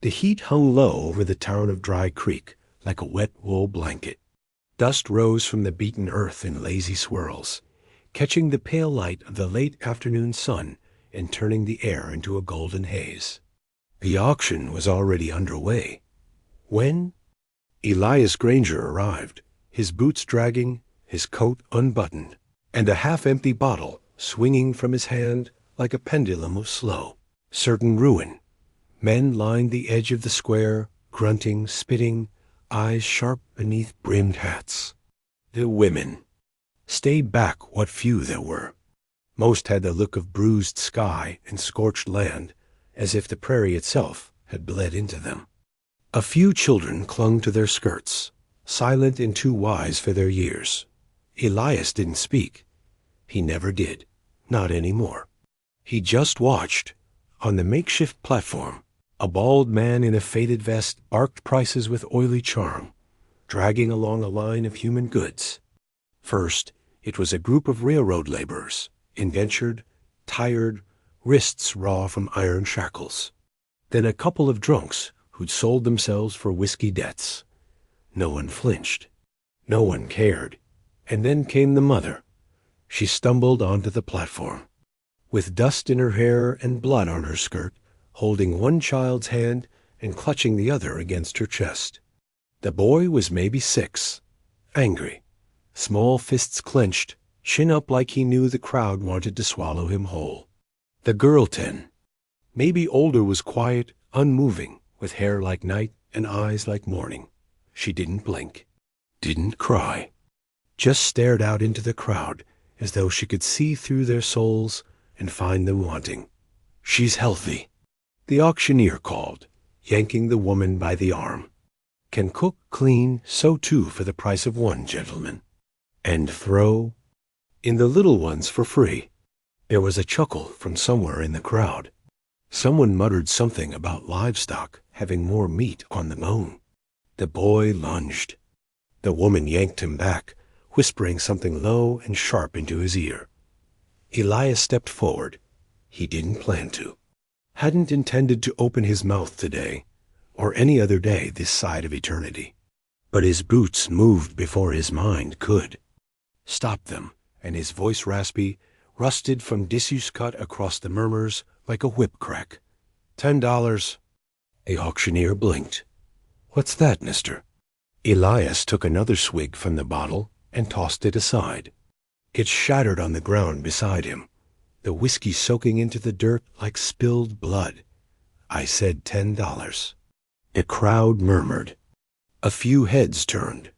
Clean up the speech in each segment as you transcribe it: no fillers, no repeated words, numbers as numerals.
The heat hung low over the town of Dry Creek like a wet wool blanket. Dust rose from the beaten earth in lazy swirls, catching the pale light of the late afternoon sun and turning the air into a golden haze. The auction was already underway when Elias Granger arrived, his boots dragging, his coat unbuttoned, and a half-empty bottle swinging from his hand like a pendulum of slow, certain ruin. Men lined the edge of the square, grunting, spitting, eyes sharp beneath brimmed hats. The women. Stay back what few there were. Most had the look of bruised sky and scorched land, as if the prairie itself had bled into them. A few children clung to their skirts, silent and too wise for their years. Elias didn't speak. He never did, not anymore. He just watched. On the makeshift platform, a bald man in a faded vest barked prices with oily charm, dragging along a line of human goods. First, it was a group of railroad laborers, indentured, tired, wrists raw from iron shackles. Then a couple of drunks who'd sold themselves for whiskey debts. No one flinched. No one cared. And then came the mother. She stumbled onto the platform, with dust in her hair and blood on her skirt, holding one child's hand and clutching the other against her chest. The boy was maybe 6, angry, small fists clenched, chin up like he knew the crowd wanted to swallow him whole. The girl 10, maybe older, was quiet, unmoving, with hair like night and eyes like morning. She didn't blink, didn't cry, just stared out into the crowd as though she could see through their souls and find them wanting. She's healthy. The auctioneer called, yanking the woman by the arm. Can cook, clean, sew too for the price of one, gentleman. And throw in the little ones for free. There was a chuckle from somewhere in the crowd. Someone muttered something about livestock having more meat on the bone. The boy lunged. The woman yanked him back, whispering something low and sharp into his ear. Elias stepped forward. He didn't plan to. Hadn't intended to open his mouth today, or any other day this side of eternity. But his boots moved before his mind could. Stopped them, and his voice raspy, rusted from disuse cut across the murmurs like a whip crack. $10. The auctioneer blinked. What's that, mister? Elias took another swig from the bottle and tossed it aside. It shattered on the ground beside him, the whiskey soaking into the dirt like spilled blood. I said $10. The crowd murmured. A few heads turned.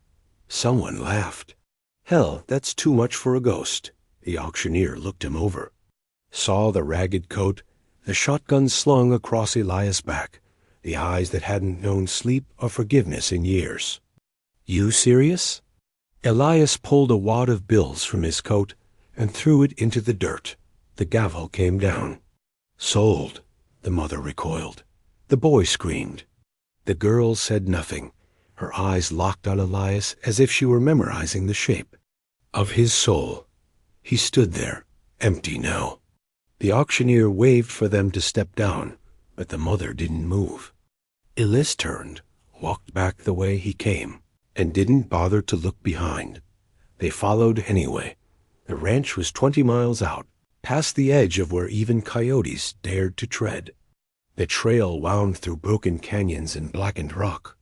Someone laughed. Hell, that's too much for a ghost. The auctioneer looked him over, saw the ragged coat, the shotgun slung across Elias' back, the eyes that hadn't known sleep or forgiveness in years. You serious? Elias pulled a wad of bills from his coat and threw it into the dirt. The gavel came down. Sold, the mother recoiled. The boy screamed. The girl said nothing, her eyes locked on Elias as if she were memorizing the shape of his soul. He stood there, empty now. The auctioneer waved for them to step down, but the mother didn't move. Elias turned, walked back the way he came, and didn't bother to look behind. They followed anyway. The ranch was 20 miles out, past the edge of where even coyotes dared to tread. The trail wound through broken canyons and blackened rock,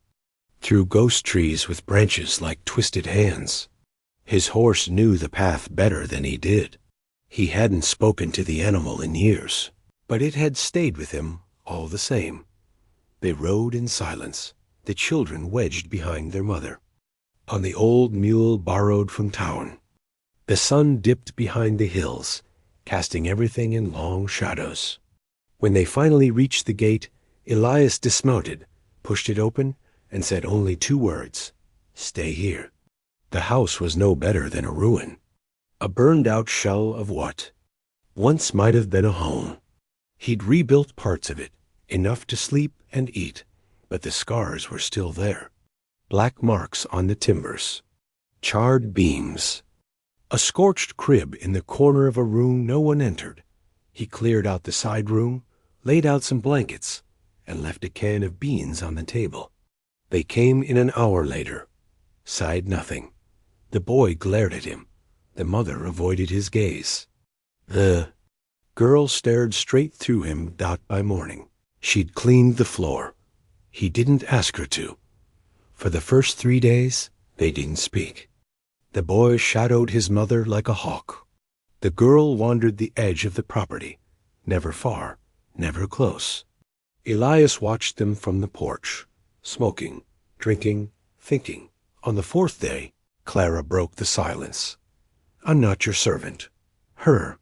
through ghost trees with branches like twisted hands. His horse knew the path better than he did. He hadn't spoken to the animal in years, but it had stayed with him all the same. They rode in silence, the children wedged behind their mother, on the old mule borrowed from town. The sun dipped behind the hills, casting everything in long shadows. When they finally reached the gate, Elias dismounted, pushed it open, and said only 2 words, "Stay here." The house was no better than a ruin, a burned-out shell of what once might have been a home. He'd rebuilt parts of it, enough to sleep and eat, but the scars were still there. Black marks on the timbers, charred beams, a scorched crib in the corner of a room no one entered. He cleared out the side room, laid out some blankets, and left a can of beans on the table. They came in an hour later. Sighed nothing. The boy glared at him. The mother avoided his gaze. The girl stared straight through him. By morning, she'd cleaned the floor. He didn't ask her to. For the first 3 days, they didn't speak. The boy shadowed his mother like a hawk. The girl wandered the edge of the property, never far, never close. Elias watched them from the porch, smoking, drinking, thinking. On the 4th day, Clara broke the silence. "I'm not your servant." Her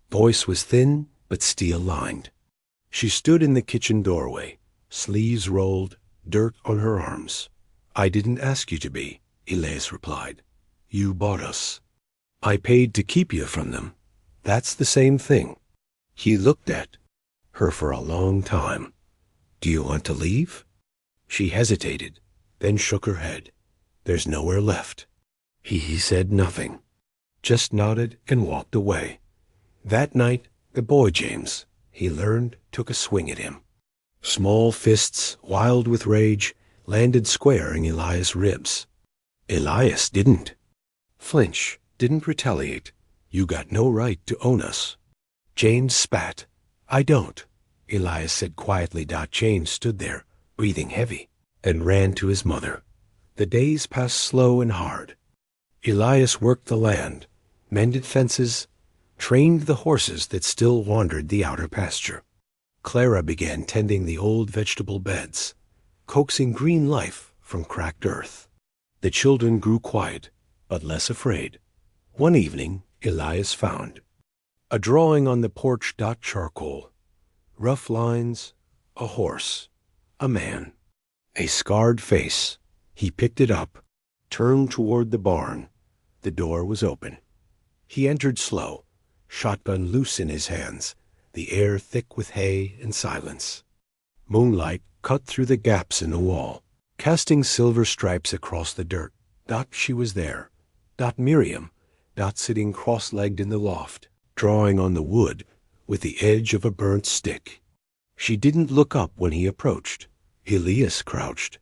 voice was thin but steel-lined. She stood in the kitchen doorway, sleeves rolled, dirt on her arms. "I didn't ask you to be," Elias replied. "You bought us. I paid to keep you from them. That's the same thing." He looked at her for a long time. "Do you want to leave?" She hesitated, then shook her head. "There's nowhere left." He said nothing, just nodded and walked away. That night, the boy James, he learned, took a swing at him. Small fists, wild with rage, landed square in Elias' ribs. Elias didn't flinch, didn't retaliate. "You got no right to own us." James spat. "I don't," Elias said quietly. James stood there, breathing heavy, and ran to his mother. The days passed slow and hard. Elias worked the land, mended fences, trained the horses that still wandered the outer pasture. Clara began tending the old vegetable beds, coaxing green life from cracked earth. The children grew quiet, but less afraid. One evening, Elias found a drawing on the porch. Charcoal, rough lines, a horse, a man, a scarred face. He picked it up, turned toward the barn. The door was open. He entered slow, shotgun loose in his hands, the air thick with hay and silence. Moonlight cut through the gaps in the wall, casting silver stripes across the dirt. She was there. Miriam. Sitting cross-legged in the loft, drawing on the wood with the edge of a burnt stick. She didn't look up when he approached. Elias crouched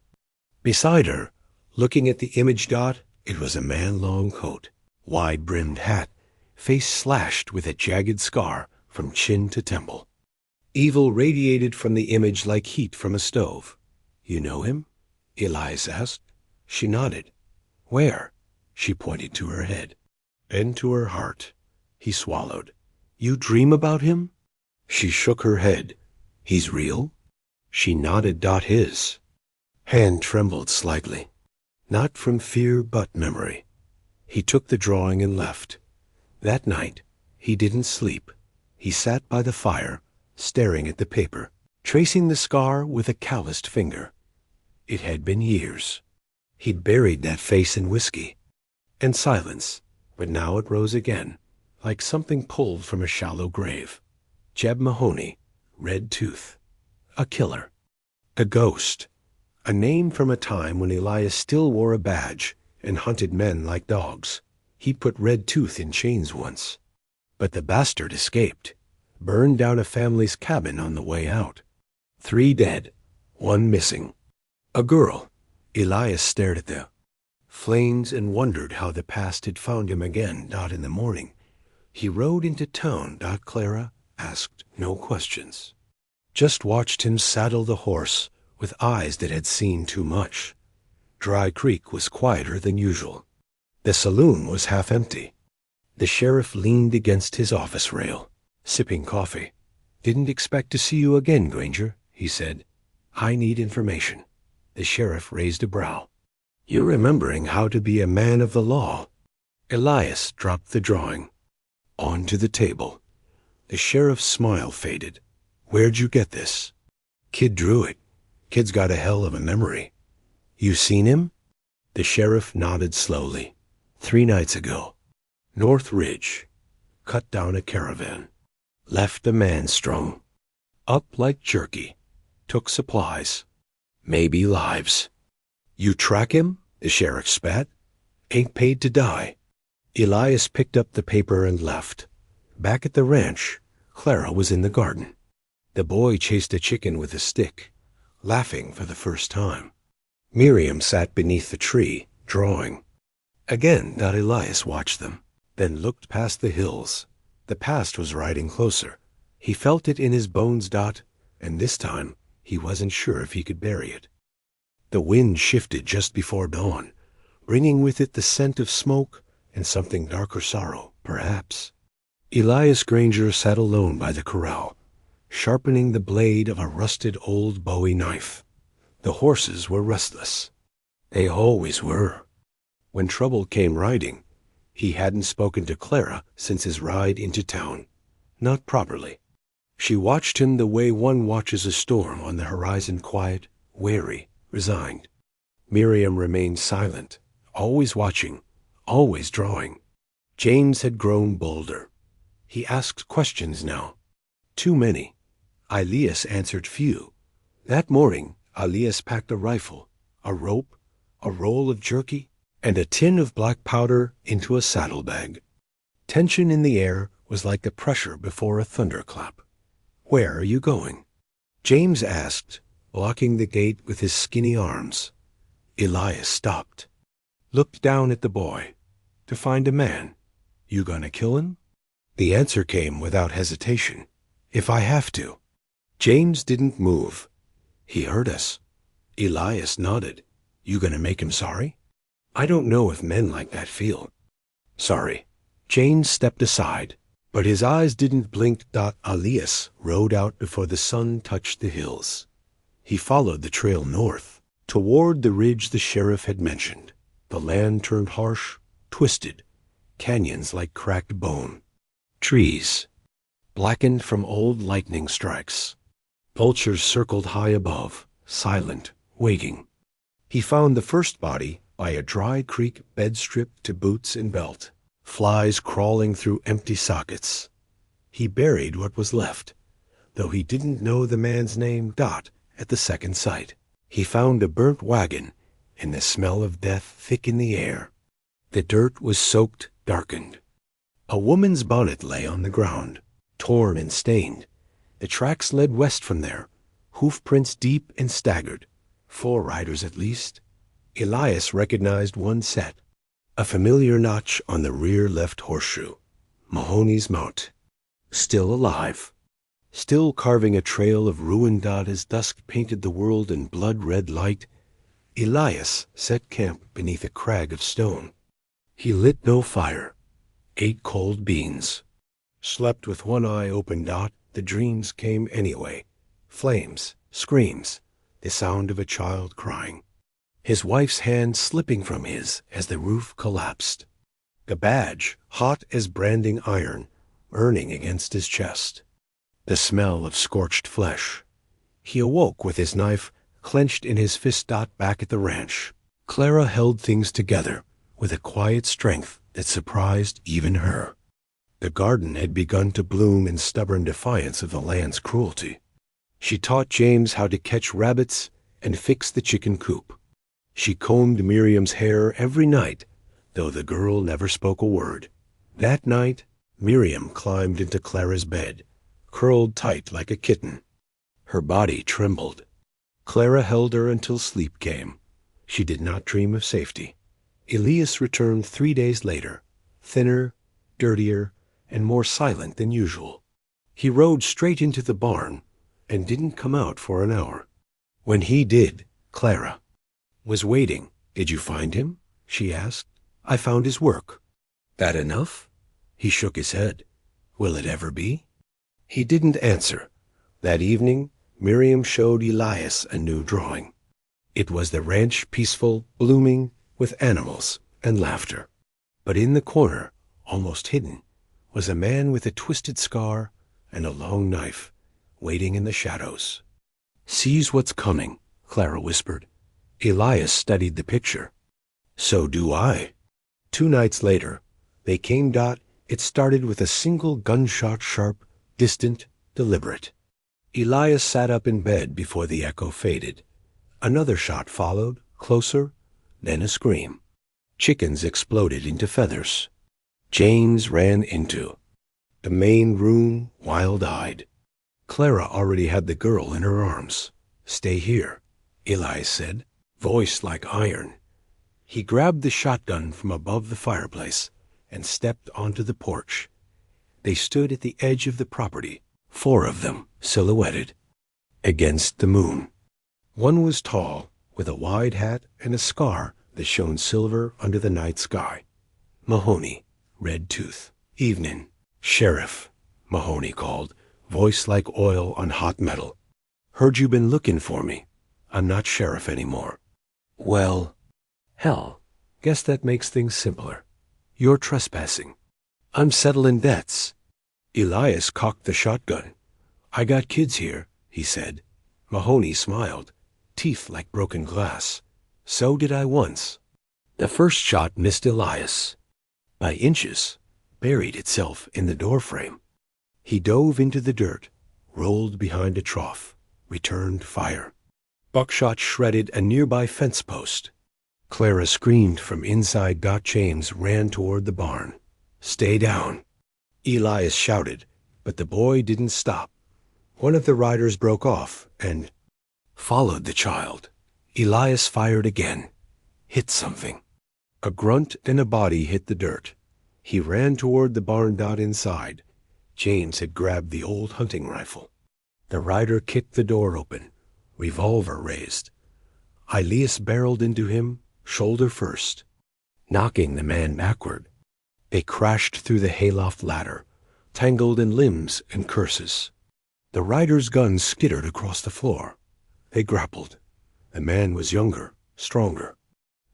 beside her, looking at the image. It was a man-long coat, wide-brimmed hat, face slashed with a jagged scar from chin to temple. Evil radiated from the image like heat from a stove. "You know him?" Elias asked. She nodded. "Where?" She pointed to her head and to her heart. He swallowed. "You dream about him?" She shook her head. "He's real?" She nodded. His hand trembled slightly, not from fear but memory. He took the drawing and left. That night, he didn't sleep. He sat by the fire, staring at the paper, tracing the scar with a calloused finger. It had been years. He'd buried that face in whiskey and silence, but now it rose again, like something pulled from a shallow grave. Jeb Mahoney, Red Tooth, a killer, a ghost, a name from a time when Elias still wore a badge and hunted men like dogs. He put Red Tooth in chains once, but the bastard escaped, burned down a family's cabin on the way out. 3 dead, 1 missing. A girl. Elias stared at the flames and wondered how the past had found him again. In the morning, he rode into town. Clara asked no questions, just watched him saddle the horse with eyes that had seen too much. Dry Creek was quieter than usual. The saloon was half empty. The sheriff leaned against his office rail, sipping coffee. "Didn't expect to see you again, Granger," he said. "I need information." The sheriff raised a brow. "You're remembering how to be a man of the law." Elias dropped the drawing onto the table. The sheriff's smile faded. "Where'd you get this?" "Kid drew it. Kid's got a hell of a memory." "You seen him?" The sheriff nodded slowly. 3 nights ago. North Ridge. Cut down a caravan. Left a man strung up like jerky. Took supplies. Maybe lives. "You track him?" The sheriff spat. "Ain't paid to die." Elias picked up the paper and left. Back at the ranch, Clara was in the garden. The boy chased a chicken with a stick. laughing for the first time. Miriam sat beneath the tree, drawing. Again, Elias watched them, then looked past the hills. The past was riding closer. He felt it in his bones, and this time he wasn't sure if he could bury it. The wind shifted just before dawn, bringing with it the scent of smoke and something darker sorrow, perhaps. Elias Granger sat alone by the corral, sharpening the blade of a rusted old Bowie knife. The horses were restless. They always were. When trouble came riding, he hadn't spoken to Clara since his ride into town. Not properly. She watched him the way one watches a storm on the horizon, quiet, wary, resigned. Miriam remained silent, always watching, always drawing. James had grown bolder. He asked questions now. Too many. Elias answered few. That morning, Elias packed a rifle, a rope, a roll of jerky, and a tin of black powder into a saddlebag. Tension in the air was like the pressure before a thunderclap. "Where are you going?" James asked, blocking the gate with his skinny arms. Elias stopped, looked down at the boy. "To find a man. You gonna kill him?" The answer came without hesitation. "If I have to." James didn't move. "He hurt us." Elias nodded. "You gonna make him sorry?" "I don't know if men like that feel." "Sorry." James stepped aside, but his eyes didn't blink. Elias rode out before the sun touched the hills. He followed the trail north, toward the ridge the sheriff had mentioned. The land turned harsh, twisted, canyons like cracked bone. Trees, blackened from old lightning strikes. Vultures circled high above, silent, waiting. He found the first body by a dry creek bed stripped to boots and belt, flies crawling through empty sockets. He buried what was left, though he didn't know the man's name. At the second sight, he found a burnt wagon and the smell of death thick in the air. The dirt was soaked, darkened. A woman's bonnet lay on the ground, torn and stained. The tracks led west from there, hoof prints deep and staggered. 4 riders at least. Elias recognized one set, a familiar notch on the rear left horseshoe. Mahoney's mount. Still alive. Still carving a trail of ruined. As dusk painted the world in blood-red light, Elias set camp beneath a crag of stone. He lit no fire, ate cold beans, slept with one eye open. The dreams came anyway. Flames, screams, the sound of a child crying. His wife's hand slipping from his as the roof collapsed. The badge, hot as branding iron, burning against his chest. The smell of scorched flesh. He awoke with his knife clenched in his fist. Back at the ranch, Clara held things together with a quiet strength that surprised even her. The garden had begun to bloom in stubborn defiance of the land's cruelty. She taught James how to catch rabbits and fix the chicken coop. She combed Miriam's hair every night, though the girl never spoke a word. That night, Miriam climbed into Clara's bed, curled tight like a kitten. Her body trembled. Clara held her until sleep came. She did not dream of safety. Elias returned 3 days later, thinner, dirtier, and more silent than usual. He rode straight into the barn and didn't come out for an hour. When he did, Clara was waiting. "Did you find him?" she asked. "I found his work." "That enough?" He shook his head. "Will it ever be?" He didn't answer. That evening, Miriam showed Elias a new drawing. It was the ranch, peaceful, blooming, with animals and laughter. But in the corner, almost hidden, was a man with a twisted scar and a long knife, waiting in the shadows. "Sees what's coming," Clara whispered. Elias studied the picture. "So do I." 2 nights later, they came. It started with a single gunshot, sharp, distant, deliberate. Elias sat up in bed before the echo faded. Another shot followed, closer, then a scream. Chickens exploded into feathers. James ran into the main room, wild-eyed. Clara already had the girl in her arms, Stay here, Elias said, voice like iron. He grabbed the shotgun from above the fireplace and stepped onto the porch. They stood at the edge of the property, 4 of them silhouetted against the moon. One was tall, with a wide hat and a scar that shone silver under the night sky. Mahoney, red tooth. Evening, Sheriff, Mahoney called, voice like oil on hot metal. Heard you been looking for me. I'm not sheriff anymore. Well, hell, guess that makes things simpler. You're trespassing. I'm settling debts. Elias cocked the shotgun. I got kids here, he said. Mahoney smiled, teeth like broken glass. So did I once. The first shot missed Elias. By inches, buried itself in the doorframe. He dove into the dirt, rolled behind a trough, returned fire. Buckshot shredded a nearby fence post. Clara screamed from inside. James ran toward the barn. Stay down. Elias shouted, but the boy didn't stop. One of the riders broke off and followed the child. Elias fired again. Hit something. A grunt and a body hit the dirt. He ran toward the barn. Inside, James had grabbed the old hunting rifle. The rider kicked the door open, revolver raised. Elias barreled into him, shoulder first, knocking the man backward. They crashed through the hayloft ladder, tangled in limbs and curses. The rider's gun skittered across the floor. They grappled. The man was younger, stronger.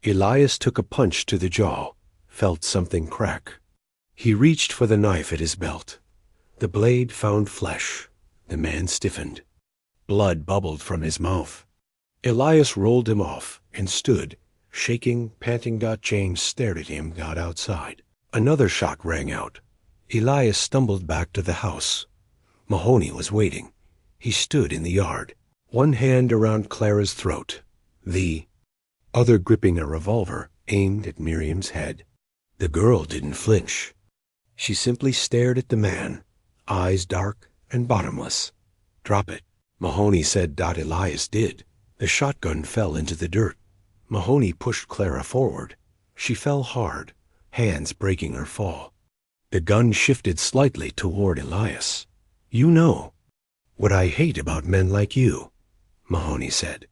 Elias took a punch to the jaw, felt something crack. He reached for the knife at his belt. The blade found flesh. The man stiffened. Blood bubbled from his mouth. Elias rolled him off and stood, shaking, panting. James stared at him. Outside. Another shot rang out. Elias stumbled back to the house. Mahoney was waiting. He stood in the yard, one hand around Clara's throat, the other gripping a revolver aimed at Miriam's head. The girl didn't flinch. She simply stared at the man, eyes dark and bottomless. Drop it, Mahoney said. Elias did. The shotgun fell into the dirt. Mahoney pushed Clara forward. She fell hard, hands breaking her fall. The gun shifted slightly toward Elias. You know what I hate about men like you, Mahoney said.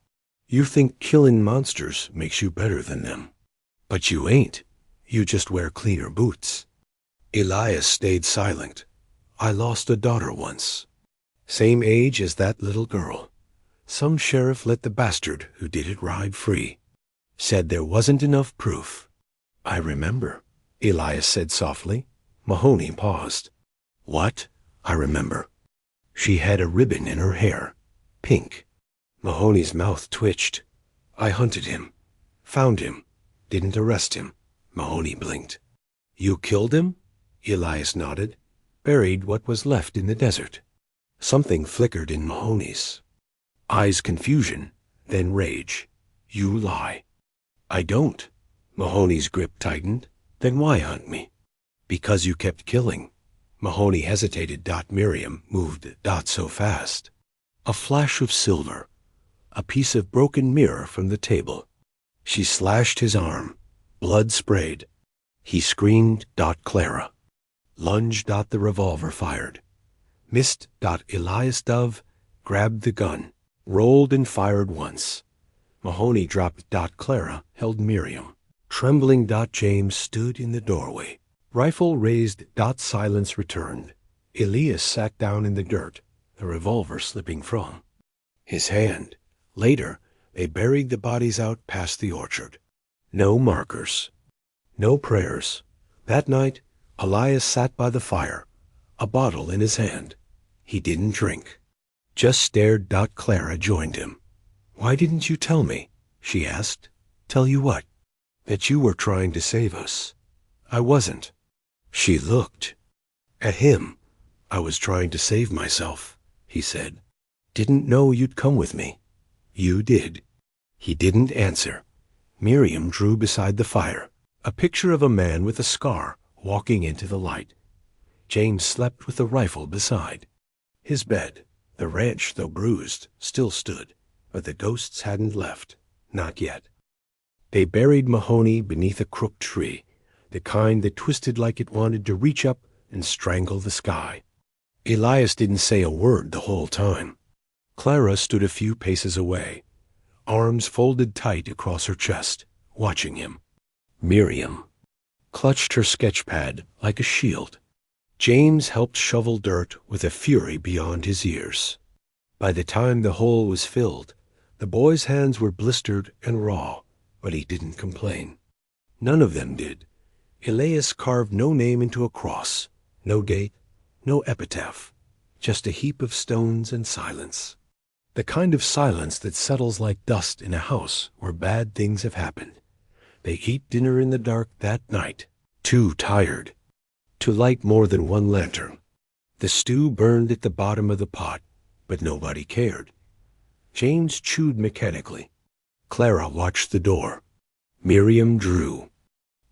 You think killing monsters makes you better than them. But you ain't. You just wear cleaner boots. Elias stayed silent. I lost a daughter once. Same age as that little girl. Some sheriff let the bastard who did it ride free. Said there wasn't enough proof. I remember, Elias said softly. Mahoney paused. What? I remember. She had a ribbon in her hair. Pink. Mahoney's mouth twitched. I hunted him. Found him. Didn't arrest him. Mahoney blinked. You killed him? Elias nodded. Buried what was left in the desert. Something flickered in Mahoney's eyes. Confusion, then rage. You lie. I don't. Mahoney's grip tightened. Then why hunt me? Because you kept killing. Mahoney hesitated. Miriam moved so fast. A flash of silver. A piece of broken mirror from the table. She slashed his arm. Blood sprayed. He screamed. Clara. Lunged. The revolver fired. Missed. Elias Dove grabbed the gun, rolled and fired once. Mahoney dropped. Clara held Miriam. Trembling. James stood in the doorway. Rifle raised. Silence returned. Elias sat down in the dirt, the revolver slipping from his hand. Later, they buried the bodies out past the orchard. No markers. No prayers. That night, Elias sat by the fire, a bottle in his hand. He didn't drink. Just stared. Clara joined him. Why didn't you tell me? She asked. Tell you what? That you were trying to save us. I wasn't. She looked at him. I was trying to save myself, he said. Didn't know you'd come with me. You did. He didn't answer. Miriam drew beside the fire, a picture of a man with a scar walking into the light. James slept with the rifle beside. His bed, the ranch though bruised, still stood, but the ghosts hadn't left, not yet. They buried Mahoney beneath a crooked tree, the kind that twisted like it wanted to reach up and strangle the sky. Elias didn't say a word the whole time. Clara stood a few paces away, arms folded tight across her chest, watching him. Miriam clutched her sketch pad like a shield. James helped shovel dirt with a fury beyond his years. By the time the hole was filled, the boy's hands were blistered and raw, but he didn't complain. None of them did. Elias carved no name into a cross, no date, no epitaph, just a heap of stones and silence. The kind of silence that settles like dust in a house where bad things have happened. They ate dinner in the dark that night, too tired to light more than one lantern. The stew burned at the bottom of the pot, but nobody cared. James chewed mechanically. Clara watched the door. Miriam drew.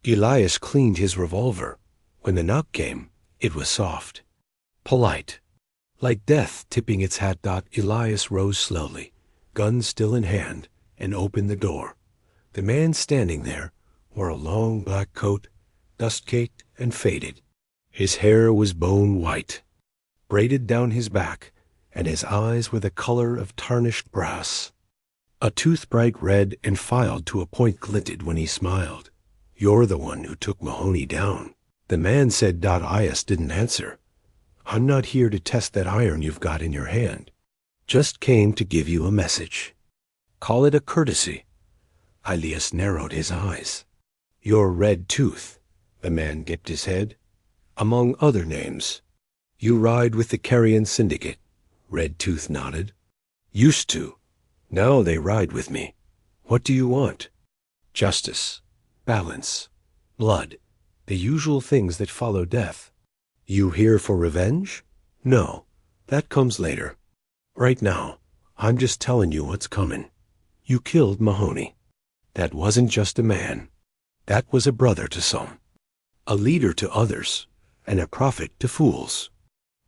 Elias cleaned his revolver. When the knock came, it was soft, polite. Like death tipping its hat. Elias rose slowly, gun still in hand, and opened the door. The man standing there wore a long black coat, dust-caked and faded. His hair was bone white, braided down his back, and his eyes were the color of tarnished brass. A tooth bright red and filed to a point glinted when he smiled. "You're the one who took Mahoney down." The man said. Elias didn't answer. "I'm not here to test that iron you've got in your hand. Just came to give you a message. Call it a courtesy." Elias narrowed his eyes. "You're Red Tooth," the man dipped his head. "Among other names. You ride with the Carrion Syndicate." Red Tooth nodded. "Used to. Now they ride with me. What do you want?" "Justice, balance, blood, the usual things that follow death." "You here for revenge?" "No, that comes later. Right now, I'm just telling you what's coming. You killed Mahoney. That wasn't just a man. That was a brother to some, a leader to others, and a prophet to fools.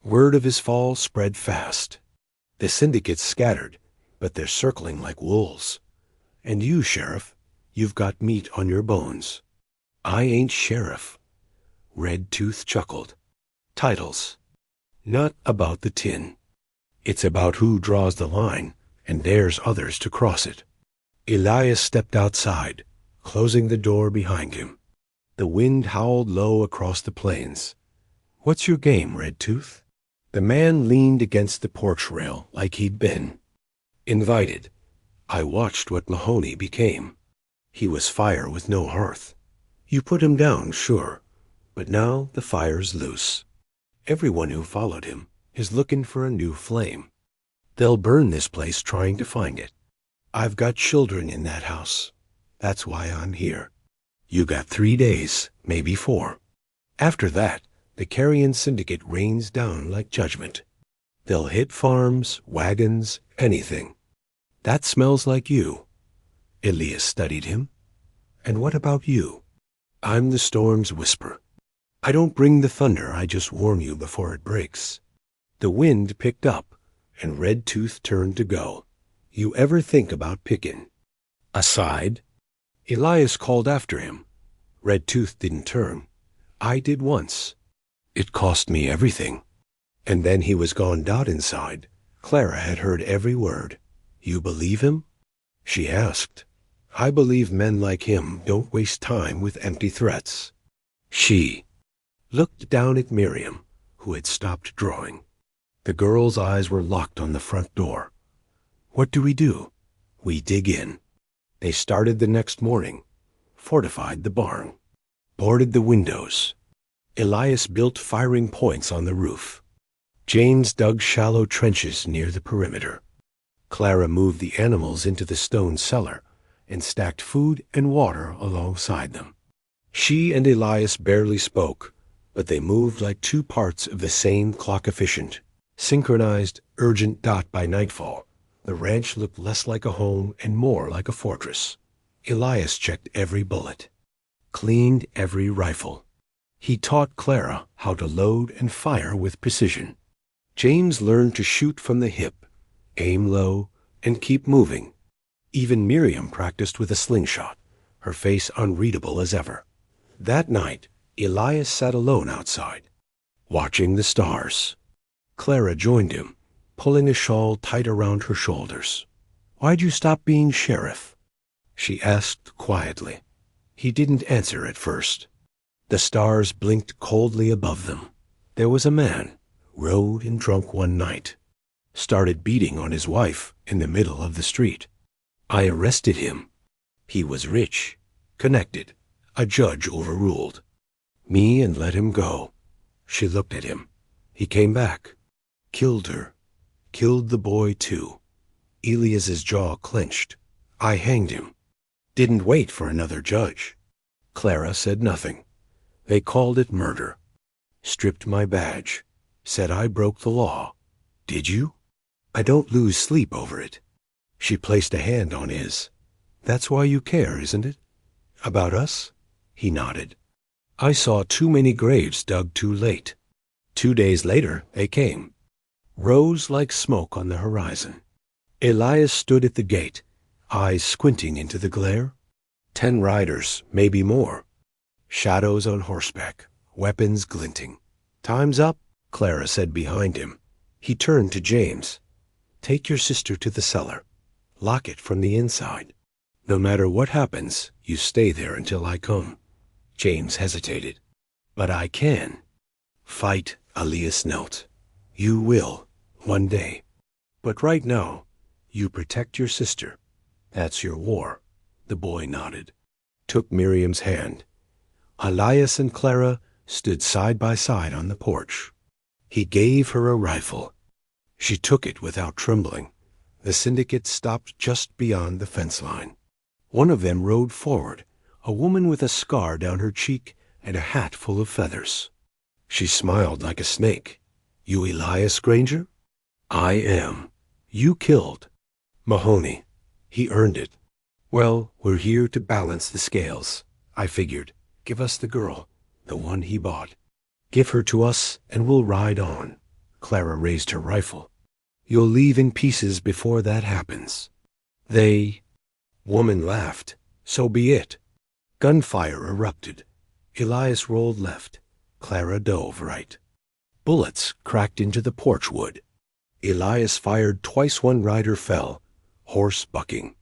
Word of his fall spread fast. The syndicate's scattered, but they're circling like wolves. And you, Sheriff, you've got meat on your bones." "I ain't sheriff." Red Tooth chuckled. "Titles. Not about the tin. It's about who draws the line and dares others to cross it." Elias stepped outside, closing the door behind him. The wind howled low across the plains. "What's your game, Red Tooth?" The man leaned against the porch rail like he'd been invited. "I watched what Mahoney became. He was fire with no hearth. You put him down, sure, but now the fire's loose. Everyone who followed him is looking for a new flame. They'll burn this place trying to find it. I've got children in that house. That's why I'm here. You got 3 days, maybe 4. After that, the Carrion Syndicate rains down like judgment. They'll hit farms, wagons, anything. That smells like you." Elias studied him. "And what about you?" "I'm the storm's whisper. I don't bring the thunder, I just warn you before it breaks." The wind picked up, and Red Tooth turned to go. "You ever think about picking?" Aside, Elias called after him. Red Tooth didn't turn. "I did once. It cost me everything." And then he was gone. Inside, Clara had heard every word. "You believe him?" she asked. "I believe men like him don't waste time with empty threats." She looked down at Miriam, who had stopped drawing. The girl's eyes were locked on the front door. "What do we do?" "We dig in." They started the next morning, fortified the barn, boarded the windows. Elias built firing points on the roof. James dug shallow trenches near the perimeter. Clara moved the animals into the stone cellar and stacked food and water alongside them. She and Elias barely spoke, but they moved like two parts of the same clock efficient, synchronized, urgent. By nightfall, the ranch looked less like a home and more like a fortress. Elias checked every bullet, cleaned every rifle. He taught Clara how to load and fire with precision. James learned to shoot from the hip, aim low, and keep moving. Even Miriam practiced with a slingshot, her face unreadable as ever. That night, Elias sat alone outside, watching the stars. Clara joined him, pulling a shawl tight around her shoulders. "Why'd you stop being sheriff?" she asked quietly. He didn't answer at first. The stars blinked coldly above them. There was a man, rode and drunk one night. Started beating on his wife in the middle of the street. I arrested him. He was rich, connected. A judge overruled me and let him go. She looked at him. He came back. Killed her. Killed the boy, too. Elias's jaw clenched. I hanged him. Didn't wait for another judge. Clara said nothing. They called it murder. Stripped my badge. Said I broke the law. Did you? I don't lose sleep over it. She placed a hand on his. That's why you care, isn't it? About us? He nodded. I saw too many graves dug too late. 2 days later, they came. Rose like smoke on the horizon. Elias stood at the gate, eyes squinting into the glare. 10 riders, maybe more. Shadows on horseback, weapons glinting. Time's up, Clara said behind him. He turned to James. Take your sister to the cellar. Lock it from the inside. No matter what happens, you stay there until I come. James hesitated. But I can. Fight, Elias knelt. You will, one day. But right now, you protect your sister. That's your war. The boy nodded. Took Miriam's hand. Elias and Clara stood side by side on the porch. He gave her a rifle. She took it without trembling. The syndicate stopped just beyond the fence line. One of them rode forward, a woman with a scar down her cheek and a hat full of feathers. She smiled like a snake. You Elias Granger? I am. You killed Mahoney. He earned it. Well, we're here to balance the scales. I figured. Give us the girl, the one he bought. Give her to us and we'll ride on. Clara raised her rifle. You'll leave in pieces before that happens. Woman laughed. So be it. Gunfire erupted. Elias rolled left. Clara dove right. Bullets cracked into the porch wood. Elias fired twice. One rider fell, horse bucking.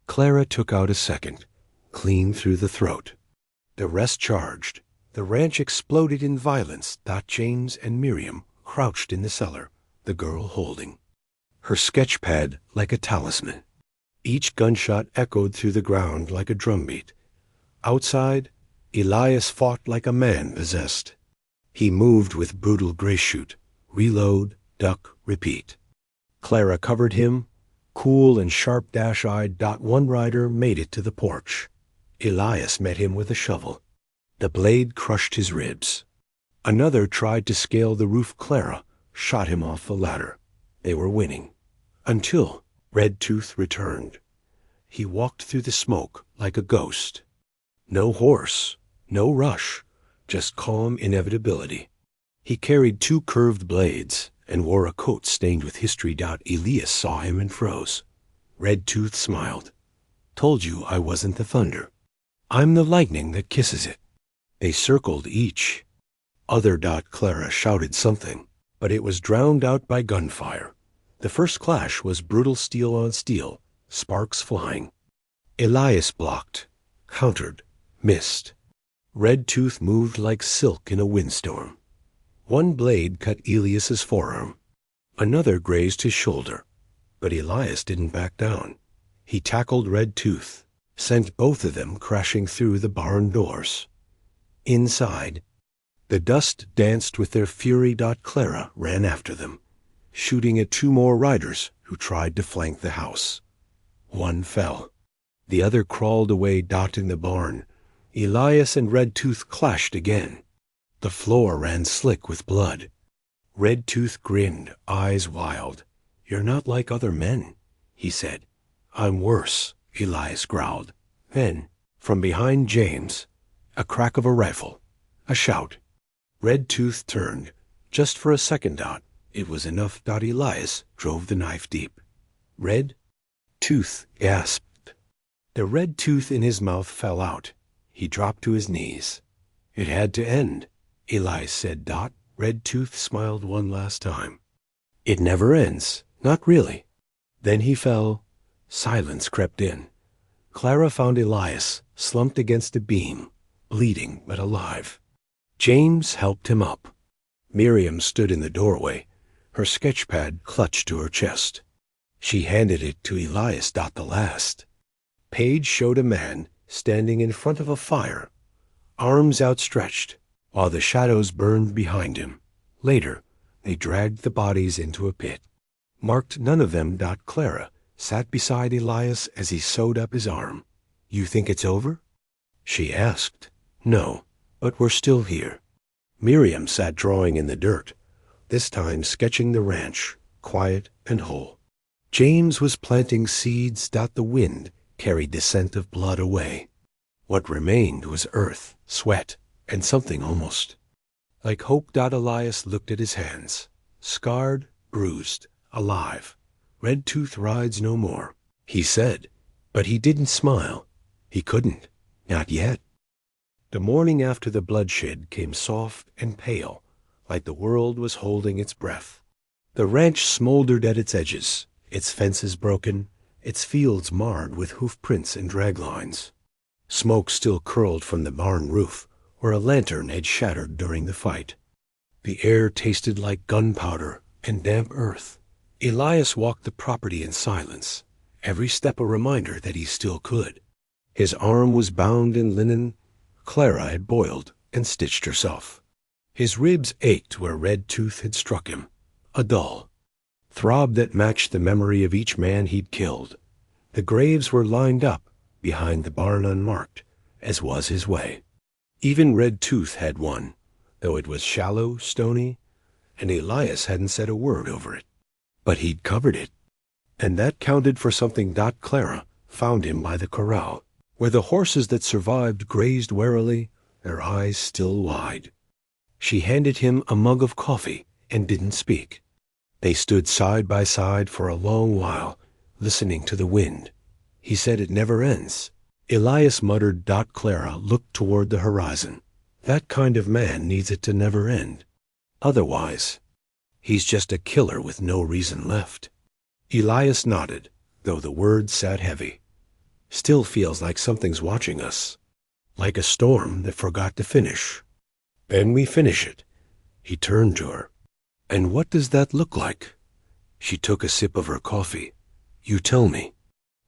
Clara took out a second, clean through the throat. The rest charged. The ranch exploded in violence. James and Miriam crouched in the cellar, the girl holding her sketch pad like a talisman. Each gunshot echoed through the ground like a drumbeat. Outside, Elias fought like a man possessed. He moved with brutal grace shoot, reload, duck, repeat. Clara covered him, cool and sharp dash-eyed. One rider made it to the porch. Elias met him with a shovel. The blade crushed his ribs. Another tried to scale the roof. Clara shot him off the ladder. They were winning. Until Red Tooth returned. He walked through the smoke like a ghost. No horse, no rush, just calm inevitability. He carried 2 curved blades and wore a coat stained with history. Elias saw him and froze. Red Tooth smiled. Told you I wasn't the thunder. I'm the lightning that kisses it. They circled each. Other. Clara shouted something, but it was drowned out by gunfire. The first clash was brutal steel on steel, sparks flying. Elias blocked, countered, missed. Red Tooth moved like silk in a windstorm. One blade cut Elias's forearm. Another grazed his shoulder. But Elias didn't back down. He tackled Red Tooth, sent both of them crashing through the barn doors. Inside, the dust danced with their fury. Clara ran after them, shooting at 2 more riders who tried to flank the house. One fell. The other crawled away. In the barn, Elias and Red Tooth clashed again. The floor ran slick with blood. Red Tooth grinned, eyes wild. You're not like other men, he said. I'm worse, Elias growled. Then, from behind James, a crack of a rifle, a shout. Red Tooth turned, just for a second. It was enough. Elias drove the knife deep. Red, Tooth gasped. The red tooth in his mouth fell out. He dropped to his knees. It had to end, Elias said. Dot. Red Tooth smiled one last time. It never ends. Not really. Then he fell. Silence crept in. Clara found Elias slumped against a beam, bleeding but alive. James helped him up. Miriam stood in the doorway, her sketchpad clutched to her chest. She handed it to Elias. The last page showed a man standing in front of a fire, arms outstretched, while the shadows burned behind him. Later, they dragged the bodies into a pit. Marked none of them. Clara sat beside Elias as he sewed up his arm. You think it's over? She asked. No, but we're still here. Miriam sat drawing in the dirt, this time sketching the ranch, quiet and whole. James was planting seeds. The wind carried the scent of blood away. What remained was earth, sweat, and something almost like hope. Elias looked at his hands. Scarred, bruised, alive. Red Tooth rides no more, he said, but he didn't smile. He couldn't. Not yet. The morning after the bloodshed came soft and pale, like the world was holding its breath. The ranch smoldered at its edges, its fences broken, its fields marred with hoof prints and drag lines. Smoke still curled from the barn roof, where a lantern had shattered during the fight. The air tasted like gunpowder and damp earth. Elias walked the property in silence, every step a reminder that he still could. His arm was bound in linen. Clara had boiled and stitched herself. His ribs ached where Red Tooth had struck him, a dull throb that matched the memory of each man he'd killed. The graves were lined up behind the barn unmarked, as was his way. Even Red Tooth had one, though it was shallow, stony, and Elias hadn't said a word over it. But he'd covered it, and that counted for something. Clara found him by the corral, where the horses that survived grazed warily, their eyes still wide. She handed him a mug of coffee and didn't speak. They stood side by side for a long while, listening to the wind. He said it never ends. Elias muttered. Clara looked toward the horizon. That kind of man needs it to never end. Otherwise, he's just a killer with no reason left. Elias nodded, though the words sat heavy. Still feels like something's watching us, like a storm that forgot to finish. Then we finish it. He turned to her. And what does that look like? She took a sip of her coffee. You tell me.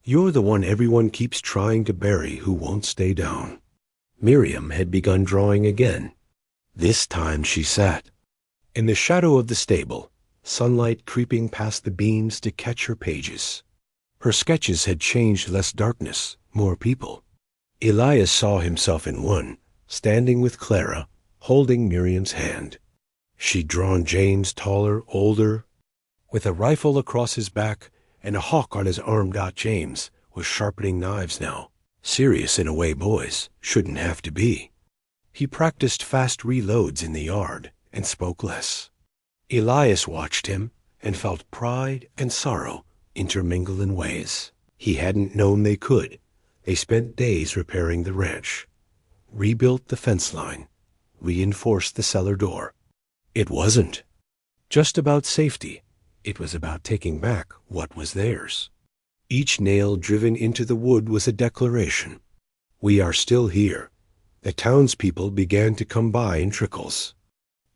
You're the one everyone keeps trying to bury who won't stay down. Miriam had begun drawing again. This time she sat. In the shadow of the stable, sunlight creeping past the beams to catch her pages. Her sketches had changed. Less darkness, more people. Elias saw himself in one, standing with Clara, holding Miriam's hand. She'd drawn James taller, older, with a rifle across his back and a hawk on his arm. James was sharpening knives now, serious in a way boys shouldn't have to be. He practiced fast reloads in the yard and spoke less. Elias watched him and felt pride and sorrow intermingle in ways he hadn't known they could. They spent days repairing the ranch, rebuilt the fence line, reinforced the cellar door. It wasn't just about safety. It was about taking back what was theirs. Each nail driven into the wood was a declaration. We are still here. The townspeople began to come by in trickles.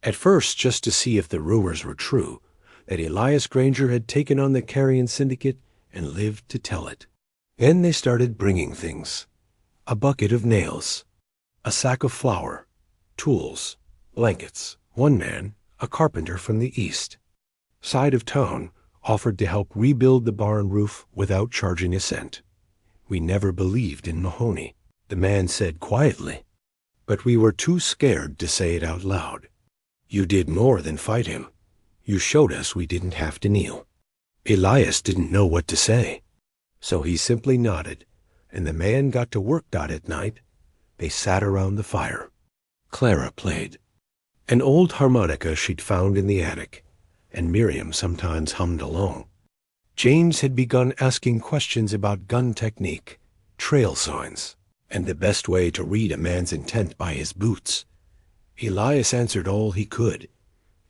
At first, just to see if the rumors were true, that Elias Granger had taken on the carrion syndicate and lived to tell it. Then they started bringing things. A bucket of nails, a sack of flour, tools, blankets. One man, a carpenter from the east side of town, offered to help rebuild the barn roof without charging a cent. We never believed in Mahoney, the man said quietly, but we were too scared to say it out loud. You did more than fight him. You showed us we didn't have to kneel. Elias didn't know what to say, so he simply nodded, and the man got to work. At night, they sat around the fire. Clara played an old harmonica she'd found in the attic, and Miriam sometimes hummed along. James had begun asking questions about gun technique, trail signs, and the best way to read a man's intent by his boots. Elias answered all he could,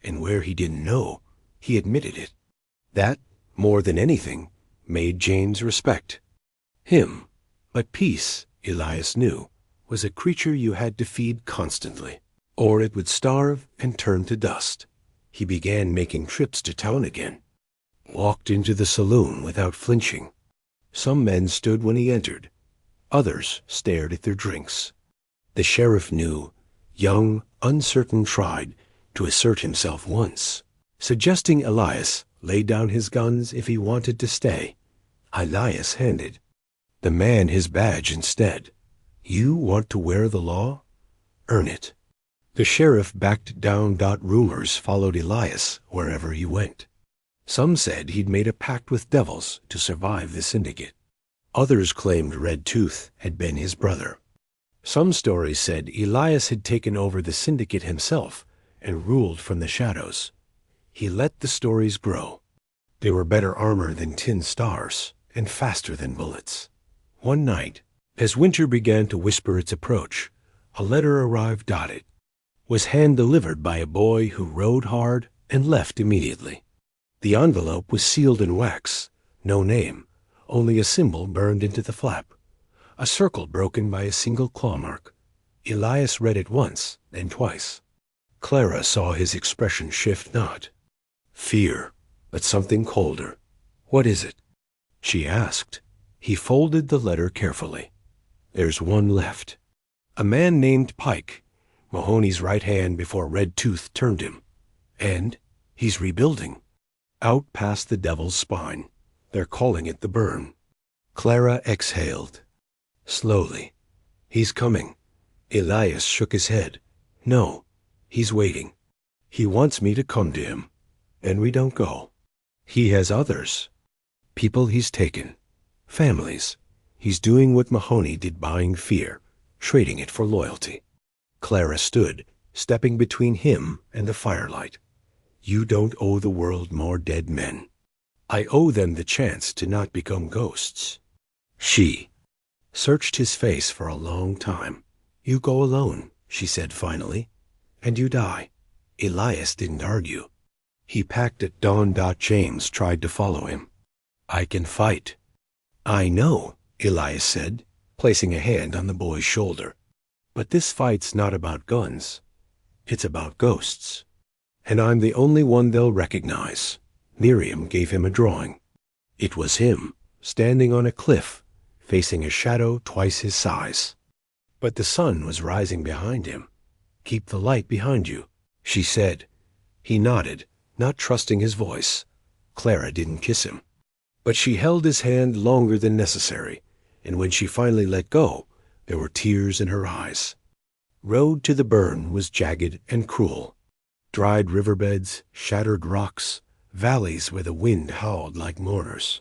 and where he didn't know, he admitted it. That, more than anything, made James respect him. But peace, Elias knew, was a creature you had to feed constantly, or it would starve and turn to dust. He began making trips to town again, walked into the saloon without flinching. Some men stood when he entered, others stared at their drinks. The sheriff knew, young, uncertain, tried to assert himself once, suggesting Elias lay down his guns if he wanted to stay. Elias handed the man his badge instead. You want to wear the law? Earn it. The sheriff backed down. Rumors followed Elias wherever he went. Some said he'd made a pact with devils to survive the syndicate. Others claimed Red Tooth had been his brother. Some stories said Elias had taken over the syndicate himself and ruled from the shadows. He let the stories grow. They were better armor than tin stars and faster than bullets. One night, as winter began to whisper its approach, a letter arrived. It was hand-delivered by a boy who rode hard and left immediately. The envelope was sealed in wax, no name, only a symbol burned into the flap, a circle broken by a single claw mark. Elias read it once, then twice. Clara saw his expression shift. Not fear, but something colder. What is it? She asked. He folded the letter carefully. There's one left. A man named Pike, Mahoney's right hand before Red Tooth turned him. And he's rebuilding. Out past the Devil's Spine. They're calling it the Burn. Clara exhaled. Slowly. He's coming. Elias shook his head. No, he's waiting. He wants me to come to him. And we don't go. He has others. People he's taken. Families. He's doing what Mahoney did, buying fear, trading it for loyalty. Clara stood, stepping between him and the firelight. You don't owe the world more dead men. I owe them the chance to not become ghosts. She searched his face for a long time. You go alone, she said finally, and you die. Elias didn't argue. He packed at dawn. James tried to follow him. I can fight. I know, Elias said, placing a hand on the boy's shoulder. But this fight's not about guns. It's about ghosts. And I'm the only one they'll recognize. Miriam gave him a drawing. It was him, standing on a cliff, facing a shadow twice his size. But the sun was rising behind him. Keep the light behind you, she said. He nodded, not trusting his voice. Clara didn't kiss him. But she held his hand longer than necessary, and when she finally let go, there were tears in her eyes. Road to the Burn was jagged and cruel. Dried riverbeds, shattered rocks, valleys where the wind howled like mourners.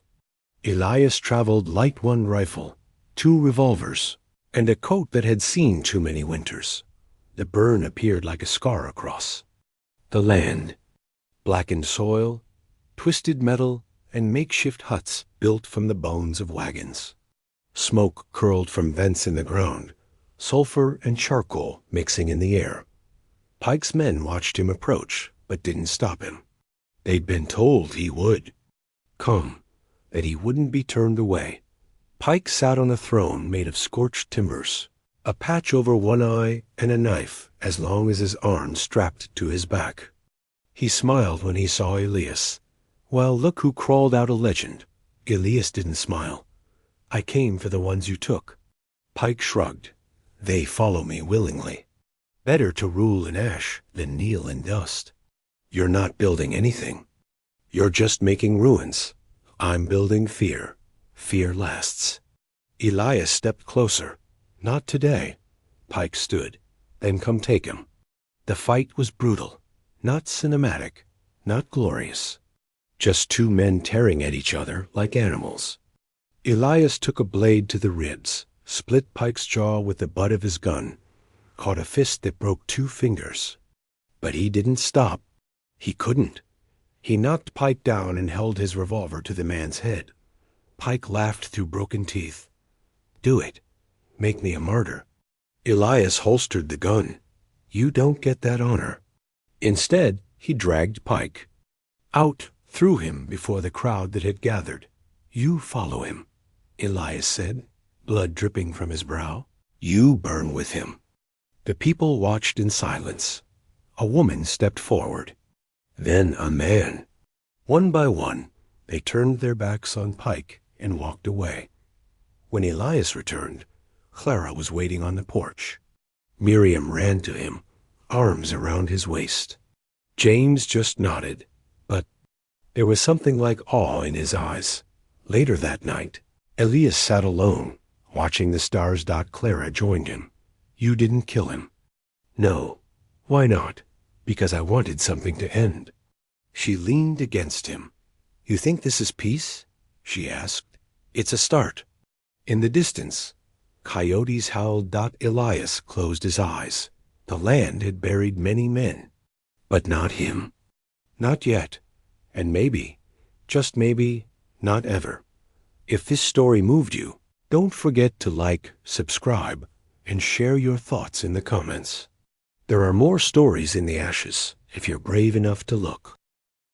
Elias traveled light one rifle, 2 revolvers, and a coat that had seen too many winters. The Burn appeared like a scar across the land. Blackened soil, twisted metal, and makeshift huts built from the bones of wagons. Smoke curled from vents in the ground, sulfur and charcoal mixing in the air. Pike's men watched him approach, but didn't stop him. They'd been told he would come, that he wouldn't be turned away. Pike sat on a throne made of scorched timbers, a patch over one eye and a knife as long as his arm strapped to his back. He smiled when he saw Elias. Well, look who crawled out a legend. Elias didn't smile. I came for the ones you took. Pike shrugged. They follow me willingly. Better to rule in ash than kneel in dust. You're not building anything. You're just making ruins. I'm building fear. Fear lasts. Elias stepped closer. Not today. Pike stood. Then come take him. The fight was brutal. Not cinematic. Not glorious. Just 2 men tearing at each other like animals. Elias took a blade to the ribs, split Pike's jaw with the butt of his gun, caught a fist that broke 2 fingers. But he didn't stop. He couldn't. He knocked Pike down and held his revolver to the man's head. Pike laughed through broken teeth. "Do it. Make me a martyr." Elias holstered the gun. "You don't get that honor." Instead, he dragged Pike out, threw him before the crowd that had gathered. "You follow him," Elias said, blood dripping from his brow. "You burn with him." The people watched in silence. A woman stepped forward. Then a man. One by one, they turned their backs on Pike and walked away. When Elias returned, Clara was waiting on the porch. Miriam ran to him, arms around his waist. James just nodded, but there was something like awe in his eyes. Later that night, Elias sat alone, watching the stars. Clara joined him. "You didn't kill him." "No." "Why not?" "Because I wanted something to end." She leaned against him. "You think this is peace?" she asked. "It's a start." In the distance, coyotes howled. Elias closed his eyes. The land had buried many men, but not him. Not yet, and maybe, just maybe, not ever. If this story moved you, don't forget to like, subscribe, and share your thoughts in the comments. There are more stories in the ashes if you're brave enough to look.